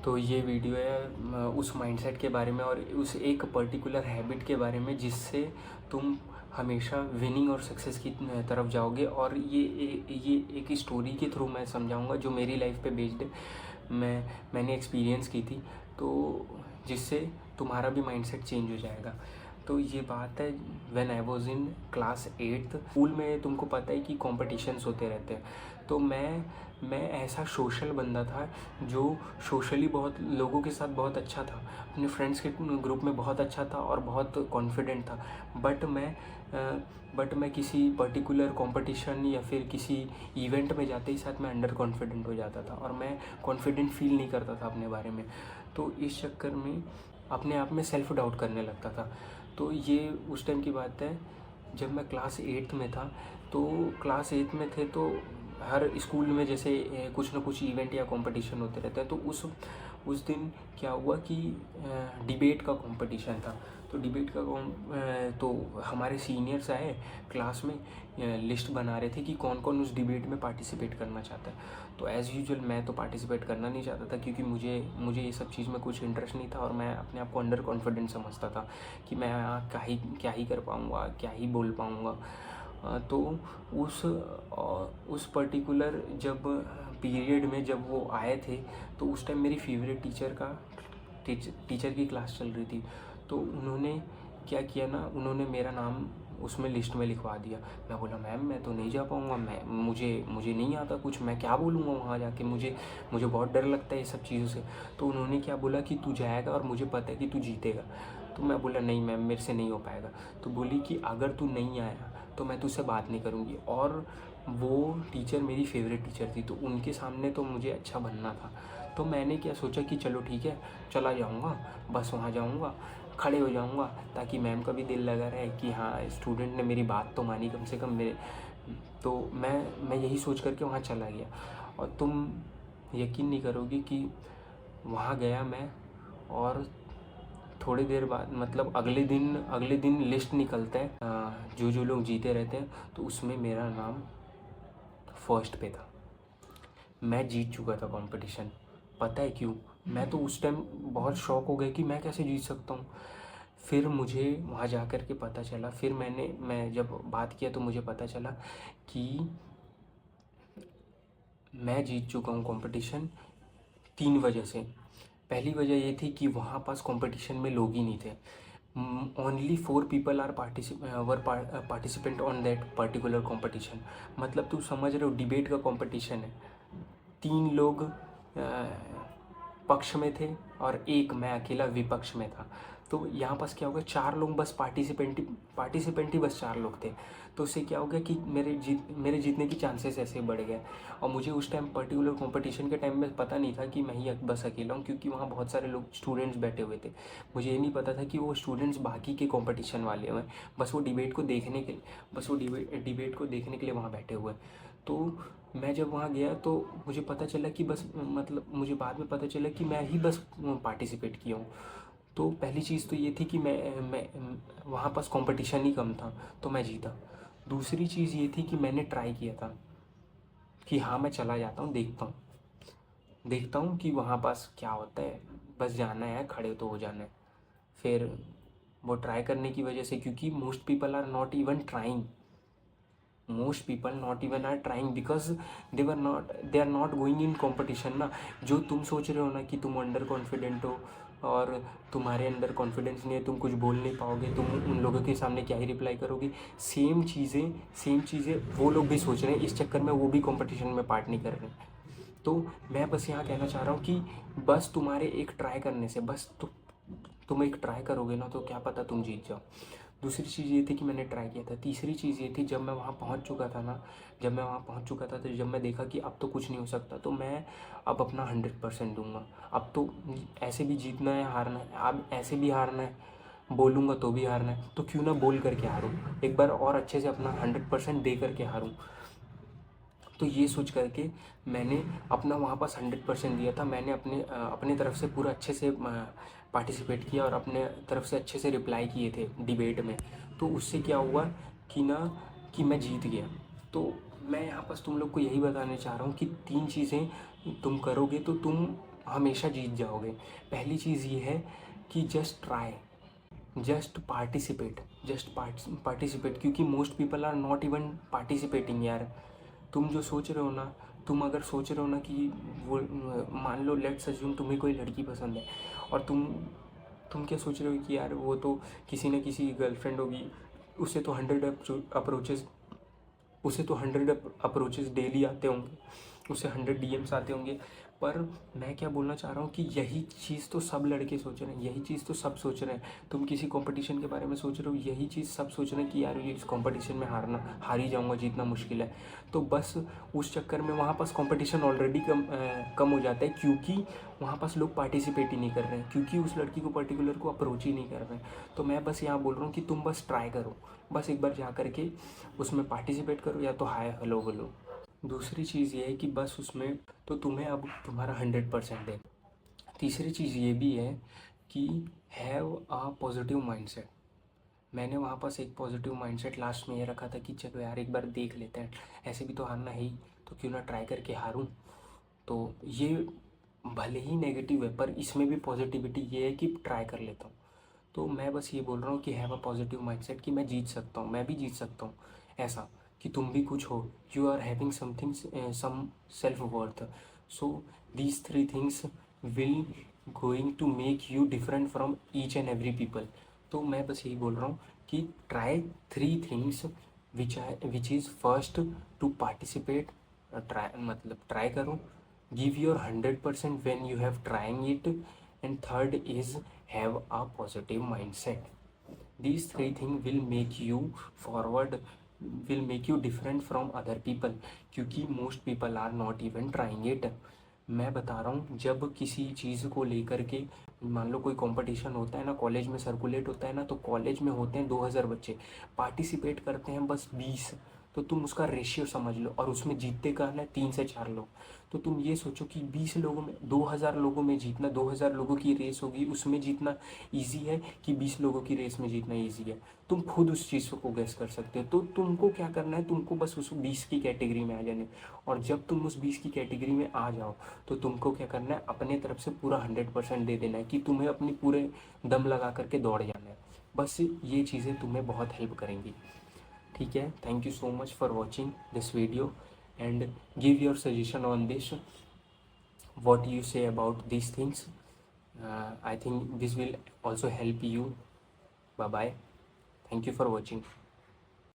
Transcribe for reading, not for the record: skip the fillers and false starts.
तो ये वीडियो है उस माइंडसेट के बारे में और उस एक पर्टिकुलर हैबिट के बारे में जिससे तुम हमेशा विनिंग और सक्सेस की तरफ जाओगे। और ये एक स्टोरी के थ्रू मैं समझाऊंगा जो मेरी लाइफ पे बेस्ड है, मैंने एक्सपीरियंस की थी, तो जिससे तुम्हारा भी माइंडसेट चेंज हो जाएगा। तो ये बात है when I was in class 8th। School में तुमको पता है कि कॉम्पिटिशन्स होते रहते हैं। तो मैं ऐसा सोशल बंदा था जो सोशली बहुत लोगों के साथ बहुत अच्छा था, अपने फ्रेंड्स के ग्रुप में बहुत अच्छा था और बहुत कॉन्फिडेंट था। बट मैं किसी पर्टिकुलर कंपटीशन या फिर किसी इवेंट में जाते ही साथ मैं अंडर कॉन्फिडेंट हो जाता था और मैं कॉन्फिडेंट फील नहीं करता था अपने बारे में। तो इस चक्कर में अपने आप में सेल्फ डाउट करने लगता था। तो ये उस टाइम की बात है जब मैं क्लास 8th में था। तो क्लास 8th में थे तो हर स्कूल में जैसे कुछ ना कुछ इवेंट या कंपटीशन होते रहते हैं। तो उस दिन क्या हुआ कि डिबेट का कंपटीशन था। तो तो हमारे सीनियर्स आए क्लास में, लिस्ट बना रहे थे कि कौन कौन उस डिबेट में पार्टिसिपेट करना चाहता है। तो एज़ यूजुअल मैं तो पार्टिसिपेट करना नहीं चाहता था क्योंकि मुझे ये सब चीज़ में कुछ इंटरेस्ट नहीं था और मैं अपने आप को अंडर कॉन्फिडेंट समझता था कि मैं क्या ही कर पाऊँगा, क्या ही बोल पाऊँगा। तो उस पर्टिकुलर जब पीरियड में जब वो आए थे तो उस टाइम मेरी फेवरेट टीचर की क्लास चल रही थी। तो उन्होंने क्या किया ना, उन्होंने मेरा नाम उसमें लिस्ट में लिखवा दिया। मैं बोला मैम मैं तो नहीं जा पाऊँगा, मुझे नहीं आता कुछ, मैं क्या बोलूँगा वहाँ जाके, मुझे बहुत डर लगता है ये सब चीज़ों से। तो उन्होंने क्या बोला कि तू जाएगा और मुझे पता है कि तू जीतेगा। तो मैं बोला नहीं मैम मेरे से नहीं हो पाएगा। तो बोली कि अगर तू नहीं आया तो मैं तुझसे बात नहीं करूँगी। और वो टीचर मेरी फेवरेट टीचर थी तो उनके सामने तो मुझे अच्छा बनना था। तो मैंने क्या सोचा कि चलो ठीक है, चला जाऊँगा, बस वहाँ जाऊँगा, खड़े हो जाऊँगा ताकि मैम का भी दिल लगा रहे कि हाँ स्टूडेंट ने मेरी बात तो मानी कम से कम मेरे। तो मैं यही सोच करके वहाँ चला गया। और तुम यकीन नहीं करोगे कि वहाँ गया मैं, और थोड़ी देर बाद मतलब अगले दिन लिस्ट निकलता है, जो लोग जीते रहते हैं, तो उसमें मेरा नाम फर्स्ट पे था। मैं जीत चुका था कंपटीशन। पता है क्यों? मैं तो उस टाइम बहुत शॉक हो गया कि मैं कैसे जीत सकता हूँ। फिर मुझे वहाँ जा कर के पता चला, फिर मैं जब बात किया तो मुझे पता चला कि मैं जीत चुका हूँ कंपटीशन 3 वजह से। पहली वजह ये थी कि वहाँ पास कंपटीशन में लोग ही नहीं थे। Only 4 people are participant on that particular competition. मतलब तू समझ रहे हो, डिबेट का कंपटीशन है, 3 लोग पक्ष में थे और एक मैं अकेला विपक्ष में था। तो यहाँ पास क्या होगा, 4 लोग बस पार्टिसिपेंट ही बस 4 लोग थे। तो उससे क्या हो गया कि मेरे जीतने की चांसेस ऐसे बढ़ गए। और मुझे उस टाइम पर्टिकुलर कंपटीशन के टाइम में पता नहीं था कि मैं ही बस अकेला हूँ, क्योंकि वहाँ बहुत सारे लोग स्टूडेंट्स बैठे हुए थे। मुझे ये नहीं पता था कि वो स्टूडेंट्स बाकी के कंपटीशन वाले हैं, बस वो डिबेट को देखने के लिए वहाँ बैठे हुए हैं। तो मैं जब वहाँ गया तो मुझे पता चला कि बस मतलब मुझे बाद में पता चला कि मैं ही बस पार्टिसिपेट किया हूँ। तो पहली चीज़ तो ये थी कि मैं वहाँ पास कंपटीशन ही कम था तो मैं जीता। दूसरी चीज़ ये थी कि मैंने ट्राई किया था कि हाँ मैं चला जाता हूँ, देखता हूँ कि वहाँ पास क्या होता है, बस जाना है, खड़े तो हो जाना है। फिर वो ट्राई करने की वजह से, क्योंकि most people not even are trying because they are not going in competition ना। जो तुम सोच रहे हो ना कि तुम अंडर कॉन्फिडेंट हो और तुम्हारे अंदर कॉन्फिडेंस नहीं है, तुम कुछ बोल नहीं पाओगे, तुम उन लोगों के सामने क्या ही रिप्लाई करोगे, सेम चीज़ें वो लोग भी सोच रहे हैं। इस चक्कर में वो भी कॉम्पिटिशन में पार्ट नहीं कर रहे हैं। तो मैं बस यहाँ कहना चाह रहा हूँ कि बस तुम्हारे एक ट्राई करने से, तुम एक ट्राई करोगे ना तो क्या पता तुम जीत जाओ। दूसरी चीज़ ये थी कि मैंने ट्राई किया था। तीसरी चीज़ ये थी, जब मैं वहाँ पहुँच चुका था तो जब मैं देखा कि अब तो कुछ नहीं हो सकता, तो मैं अब अपना 100% दूंगा। अब तो ऐसे भी जीतना है, हारना है, अब ऐसे भी हारना है, बोलूँगा तो भी हारना है, तो क्यों ना बोल करके हारूँ, एक बार और अच्छे से अपना 100% दे करके हारूँ। तो ये सोच करके मैंने अपना वहाँ पास 100% दिया था। मैंने अपने तरफ से पूरा अच्छे से पार्टिसिपेट किया और अपने तरफ से अच्छे से रिप्लाई किए थे डिबेट में। तो उससे क्या हुआ कि मैं जीत गया। तो मैं यहाँ पास तुम लोग को यही बताने चाह रहा हूँ कि 3 चीज़ें तुम करोगे तो तुम हमेशा जीत जाओगे। पहली चीज़ ये है कि जस्ट ट्राई, जस्ट पार्टिसिपेट, क्योंकि most people are not even participating यार। तुम जो सोच रहे हो ना, तुम अगर सोच रहे हो ना कि वो, मान लो लेट्स अज्यूम तुम्हें कोई लड़की पसंद है, और तुम क्या सोच रहे हो कि यार वो तो किसी न किसी गर्लफ्रेंड होगी, उसे तो 100 अप्रोचेस डेली आते होंगे, उसे 100 DMs आते होंगे। पर मैं क्या बोलना चाह रहा हूँ कि यही चीज़ तो सब लड़के सोच रहे हैं, यही चीज़ तो सब सोच रहे हैं। तुम किसी कंपटीशन के बारे में सोच रहे हो, यही चीज़ सब सोच रहे हैं कि यार ये इस कंपटीशन में हार ही जाऊँगा, जीतना मुश्किल है। तो बस उस चक्कर में वहाँ पास कंपटीशन ऑलरेडी कम हो जाता है, क्योंकि वहाँ पास लोग पार्टिसिपेट ही नहीं कर रहे हैं, क्योंकि उस लड़की को पर्टिकुलर को अप्रोच ही नहीं कर रहे हैं। तो मैं बस यहाँ बोल रहा हूँ कि तुम बस ट्राई करो, बस एक बार जा करके उसमें पार्टिसिपेट करो, या तो हाय हेलो बोलो। दूसरी चीज़ ये है कि बस उसमें तो तुम्हें अब तुम्हारा 100% है। तीसरी चीज़ ये भी है कि हैव अ पॉजिटिव माइंडसेट। मैंने वहाँ पास एक पॉजिटिव माइंडसेट लास्ट में ये रखा था कि चलो यार एक बार देख लेते हैं, ऐसे भी तो हारना है ही, तो क्यों ना ट्राई करके हारूं। तो ये भले ही नेगेटिव है, पर इसमें भी पॉजिटिविटी ये है कि ट्राई कर लेता हूँ। तो मैं बस ये बोल रहा हूँ कि हैव अ पॉजिटिव माइंडसेट, कि मैं जीत सकता हूँ, मैं भी जीत सकता हूँ। ऐसा कि तुम भी कुछ हो, you are having something, some self worth. So these three things will going to make you different from each and every people. तो मैं बस यही बोल रहा हूँ कि try 3 things which is first to participate. Try मतलब ट्राई करो, give your 100% when you have trying it, and third is have a positive mindset. These 3 things will make you forward, will make you different from other people, क्योंकि most people are not even trying it। मैं बता रहा हूँ, जब किसी चीज़ को लेकर के मान लो कोई कंपटीशन होता है ना, कॉलेज में सर्कुलेट होता है ना, तो कॉलेज में होते हैं 2000 बच्चे, पार्टिसिपेट करते हैं बस 20। तो तुम उसका रेशियो समझ लो, और उसमें जीतते का है 3 से 4 लोग। तो तुम ये सोचो कि 20 लोगों में, 2000 लोगों में जीतना, 2000 लोगों की रेस होगी, उसमें जीतना ईजी है कि 20 लोगों की रेस में जीतना ईजी है। तुम खुद उस चीज़ को गैस कर सकते हो। तो तुमको क्या करना है, तुमको बस उस 20 की कैटेगरी में आ जाने। और जब तुम उस 20 की कैटेगरी में आ जाओ, तो तुमको क्या करना है, अपने तरफ से पूरा 100% दे देना है, कि तुम्हें अपनी पूरे दम लगा करके दौड़ जाना है। बस ये चीज़ें तुम्हें बहुत हेल्प करेंगी। ठीक है, thank you so much for watching this video, and give your suggestion on this, what you say about these things. I think this will also help you. Bye bye, thank you for watching.